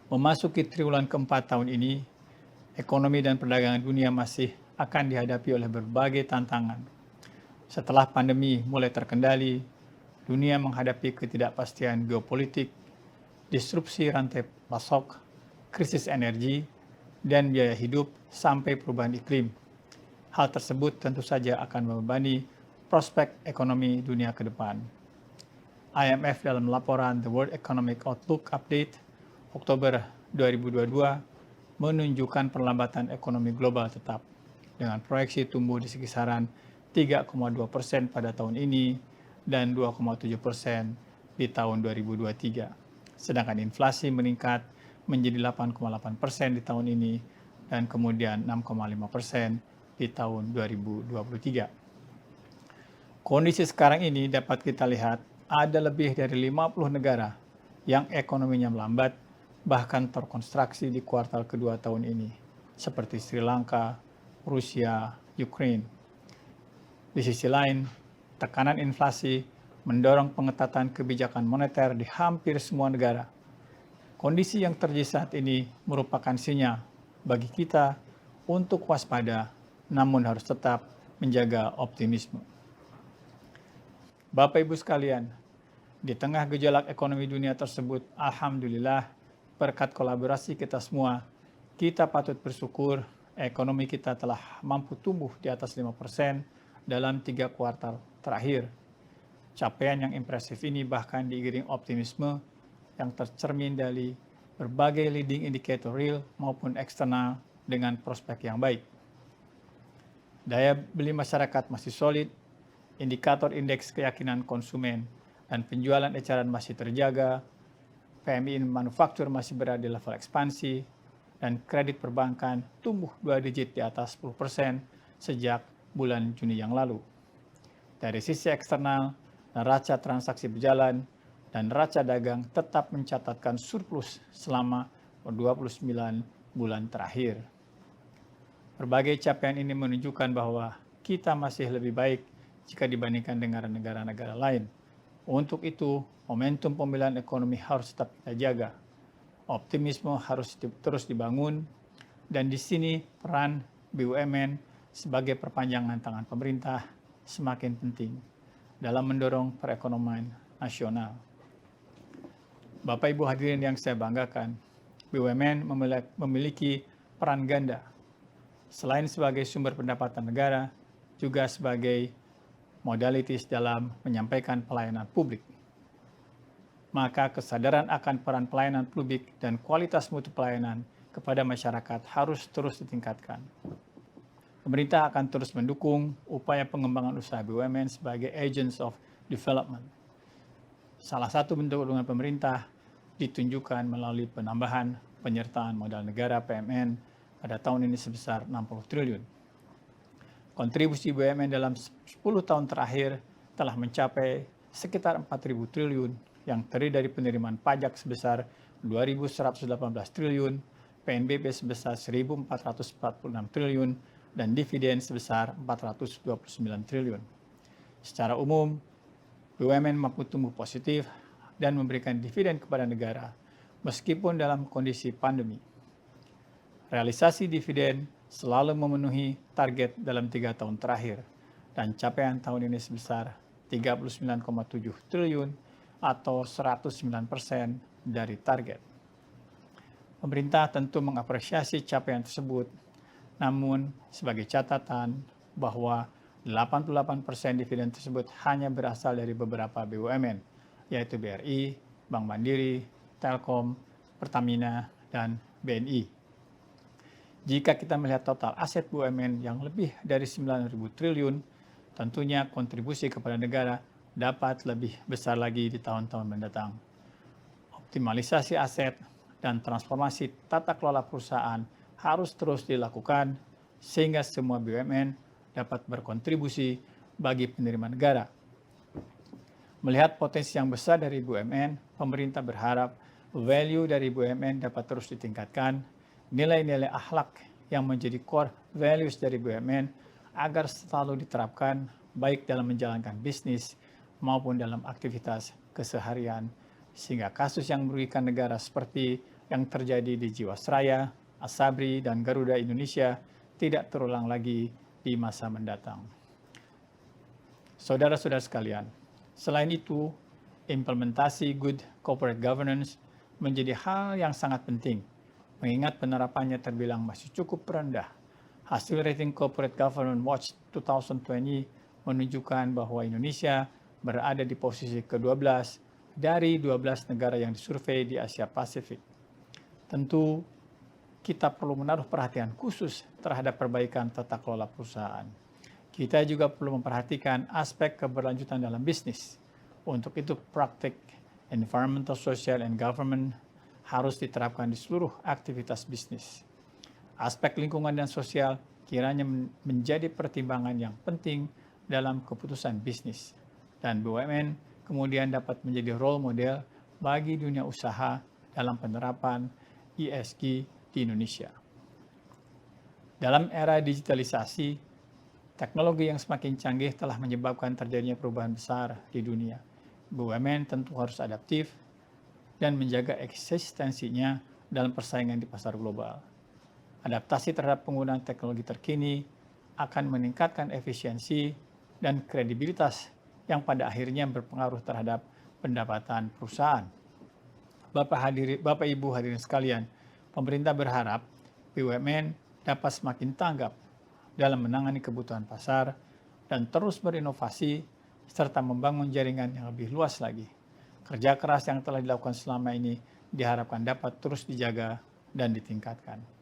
Memasuki triwulan keempat tahun ini, ekonomi dan perdagangan dunia masih akan dihadapi oleh berbagai tantangan. Setelah pandemi mulai terkendali, dunia menghadapi ketidakpastian geopolitik, disrupsi rantai pasok, krisis energi, dan biaya hidup sampai perubahan iklim. Hal tersebut tentu saja akan membebani prospek ekonomi dunia ke depan. IMF dalam laporan The World Economic Outlook Update Oktober 2022 menunjukkan perlambatan ekonomi global tetap dengan proyeksi tumbuh di kisaran 3,2% pada tahun ini dan 2,7% di tahun 2023. Sedangkan inflasi meningkat menjadi 8,8% di tahun ini dan kemudian 6,5% di tahun 2023. Kondisi sekarang ini dapat kita lihat ada lebih dari 50 negara yang ekonominya melambat bahkan terkonstruksi di kuartal kedua tahun ini, seperti Sri Lanka, Rusia, Ukraina. Di sisi lain, tekanan inflasi mendorong pengetatan kebijakan moneter di hampir semua negara. Kondisi yang terjadi saat ini merupakan sinyal bagi kita untuk waspada, namun harus tetap menjaga optimisme. Bapak Ibu sekalian, di tengah gejolak ekonomi dunia tersebut, alhamdulillah, berkat kolaborasi kita semua, kita patut bersyukur ekonomi kita telah mampu tumbuh di atas 5% dalam 3 kuartal terakhir. Capaian yang impresif ini bahkan diiringi optimisme yang tercermin dari berbagai leading indicator real maupun eksternal dengan prospek yang baik. Daya beli masyarakat masih solid, indikator indeks keyakinan konsumen dan penjualan eceran masih terjaga, PMI manufaktur masih berada di level ekspansi, dan kredit perbankan tumbuh 2 digit di atas 10% sejak bulan Juni yang lalu. Dari sisi eksternal, neraca transaksi berjalan dan neraca dagang tetap mencatatkan surplus selama 29 bulan terakhir. Berbagai capaian ini menunjukkan bahwa kita masih lebih baik jika dibandingkan dengan negara-negara lain. Untuk itu, momentum pemulihan ekonomi harus tetap kita jaga. Optimisme harus terus dibangun, dan di sini peran BUMN sebagai perpanjangan tangan pemerintah semakin penting dalam mendorong perekonomian nasional. Bapak Ibu hadirin yang saya banggakan, BUMN memiliki peran ganda. Selain sebagai sumber pendapatan negara, juga sebagai modalitas dalam menyampaikan pelayanan publik. Maka kesadaran akan peran pelayanan publik dan kualitas mutu pelayanan kepada masyarakat harus terus ditingkatkan. Pemerintah akan terus mendukung upaya pengembangan usaha BUMN sebagai agents of development. Salah satu bentuk dukungan pemerintah ditunjukkan melalui penambahan penyertaan modal negara PMN pada tahun ini sebesar 60 triliun. Kontribusi BUMN dalam 10 tahun terakhir telah mencapai sekitar 4.000 triliun yang terdiri dari penerimaan pajak sebesar 2.118 triliun, PNBP sebesar 1.446 triliun, dan dividen sebesar 429 triliun. Secara umum, BUMN mampu tumbuh positif dan memberikan dividen kepada negara meskipun dalam kondisi pandemi. Realisasi dividen selalu memenuhi target dalam 3 tahun terakhir, dan capaian tahun ini sebesar 39,7 triliun atau 109% dari target. Pemerintah tentu mengapresiasi capaian tersebut, namun sebagai catatan bahwa 88% dividen tersebut hanya berasal dari beberapa BUMN, yaitu BRI, Bank Mandiri, Telkom, Pertamina, dan BNI. Jika kita melihat total aset BUMN yang lebih dari 9.000 triliun, tentunya kontribusi kepada negara dapat lebih besar lagi di tahun-tahun mendatang. Optimalisasi aset dan transformasi tata kelola perusahaan harus terus dilakukan sehingga semua BUMN dapat berkontribusi bagi penerimaan negara. Melihat potensi yang besar dari BUMN, pemerintah berharap value dari BUMN dapat terus ditingkatkan, nilai-nilai akhlak yang menjadi core values dari BUMN agar selalu diterapkan baik dalam menjalankan bisnis maupun dalam aktivitas keseharian, sehingga kasus yang merugikan negara seperti yang terjadi di Jiwasraya, Asabri, dan Garuda Indonesia tidak terulang lagi di masa mendatang. Saudara-saudara sekalian, selain itu, implementasi good corporate governance menjadi hal yang sangat penting, mengingat penerapannya terbilang masih cukup rendah. Hasil rating Corporate Governance Watch 2020 menunjukkan bahwa Indonesia berada di posisi ke-12 dari 12 negara yang disurvei di Asia Pasifik. Tentu, kita perlu menaruh perhatian khusus terhadap perbaikan tata kelola perusahaan. Kita juga perlu memperhatikan aspek keberlanjutan dalam bisnis. Untuk itu, praktik environmental, social, and government harus diterapkan di seluruh aktivitas bisnis. Aspek lingkungan dan sosial kiranya menjadi pertimbangan yang penting dalam keputusan bisnis. Dan BUMN kemudian dapat menjadi role model bagi dunia usaha dalam penerapan ESG di Indonesia. Dalam era digitalisasi, teknologi yang semakin canggih telah menyebabkan terjadinya perubahan besar di dunia. BUMN tentu harus adaptif dan menjaga eksistensinya dalam persaingan di pasar global. Adaptasi terhadap penggunaan teknologi terkini akan meningkatkan efisiensi dan kredibilitas yang pada akhirnya berpengaruh terhadap pendapatan perusahaan. Bapak Ibu hadirin sekalian, pemerintah berharap BUMN dapat semakin tanggap dalam menangani kebutuhan pasar dan terus berinovasi serta membangun jaringan yang lebih luas lagi. Kerja keras yang telah dilakukan selama ini diharapkan dapat terus dijaga dan ditingkatkan.